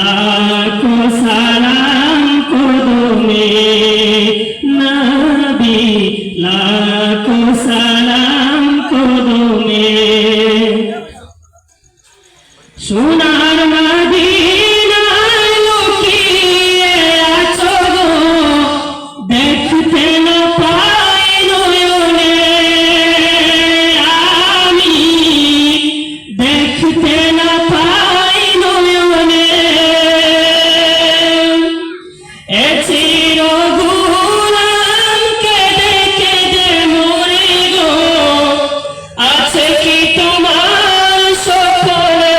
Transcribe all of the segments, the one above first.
লাখো সালাম কদমে নবী লাখো সালাম কদমে সোনার মদিনায় লুকিয়ে আছো গো দেখতে না পাই নয়নে আমি দেখতে না পাই নয়নে এ চির গোলাম কেঁদে কেঁদে মরে গো আছে কি তোমার সকলে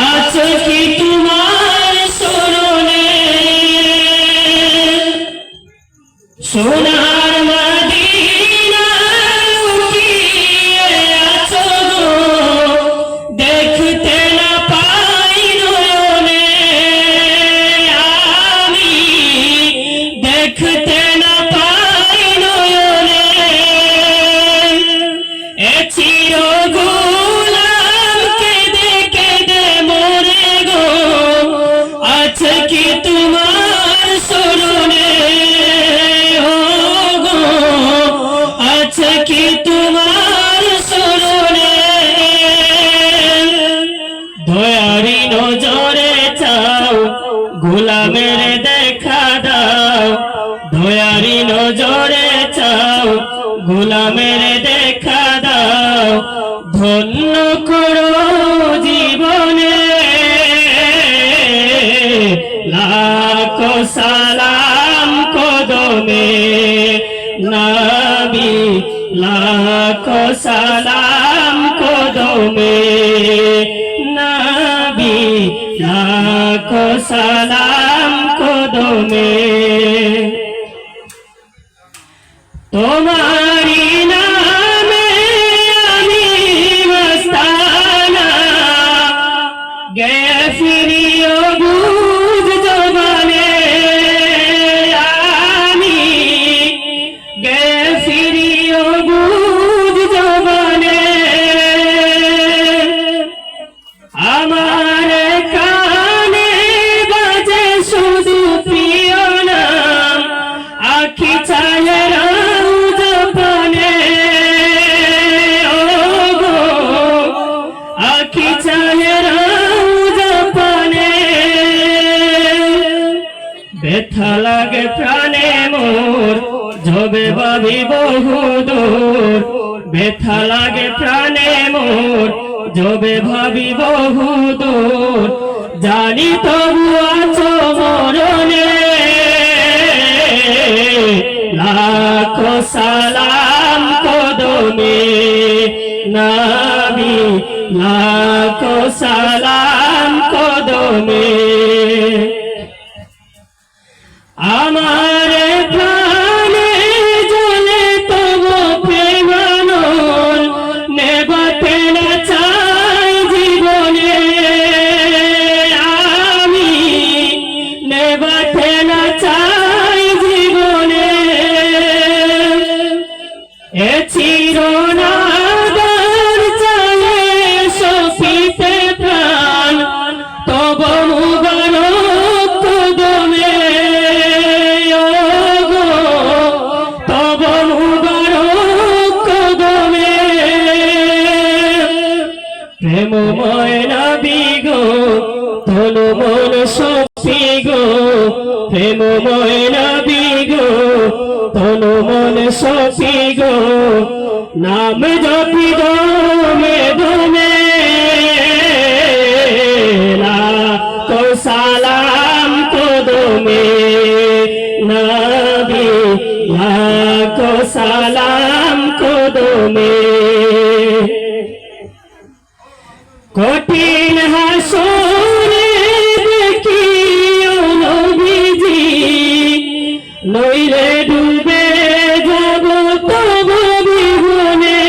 আছে কি তোমার স্মরণে সোনার মদিনায় লুকিয়ে আছো গো দেখতে না পাই নয়নে আমি দেখতে না পাই নয়নে এ চির গোলাম কেঁদে কেঁদে মরে গো আছে কি তোমার স্মরণে গো আছে কি তোমার স্মরণে দয়ারি নজরে চাও গোলামের দেখা দাও দয়ারি নজরে চাও গোলামের দেখা দাও ধন্য করো জীবনে লাখো সালাম কদমে নবী লাখো সালাম কদমে নবী লাখো সালাম কদমে তোমারি নামে আমি মস্তানা গে ফিরিও বুঝ জবানে আমি গে ফিরিও বুঝ জবানে আমার কানে বাজে শুধু প্রিয় নাম আখি চায় জপানে ও গো আখি চায় জপানে ব্যথা লাগে প্রাণে মোর যবে ভাবি বহুদূর ব্যথা লাগে প্রাণে মোর যবে ভাবি বহুদূর জানি তবু আছো মরণে লাখো সালাম কদমে নবী লাখো সালাম কদমে আমার প্রাণে জ্বলে তবু প্রেমানল নেভাতে না চাই জীবনে আমি নেভাতে না চাই জীবনে এ চিরনাদার চালে সফিতে প্রাণ তব মুবারক কদমে গো তব মুবারক কদমে প্রেমময় নবী গো তনু মন সফি গো প্রেমময় নবী গো তনু মন সফি গো নাম জপি দমে দমে লাখো সালাম কদমে নবী লাখো সালাম কদমে কঠিন হাসরে দেখিও নবীজি নইলে ডুবে যাব তব বিহুনে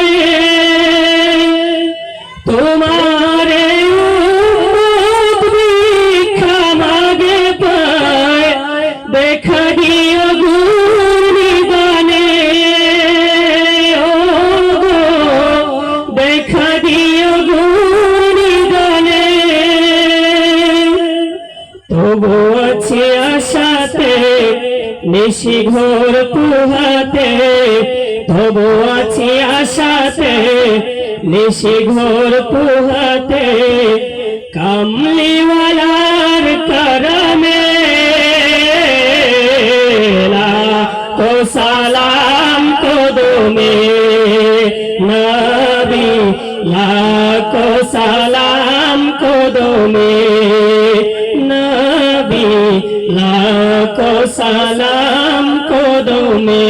তোমারে উম্মত ভিক্ষা মাগে পায় দেখা দিও গুরু নিদানে নিশি ঘোর পুহাতে তবু আছি আশাতে নিশি ঘোর পুহাতে কামলিওয়ালার করমে লাখো সালাম কদমে নবী লাখো সালাম কদমে নবী লাখো সালাম কদমে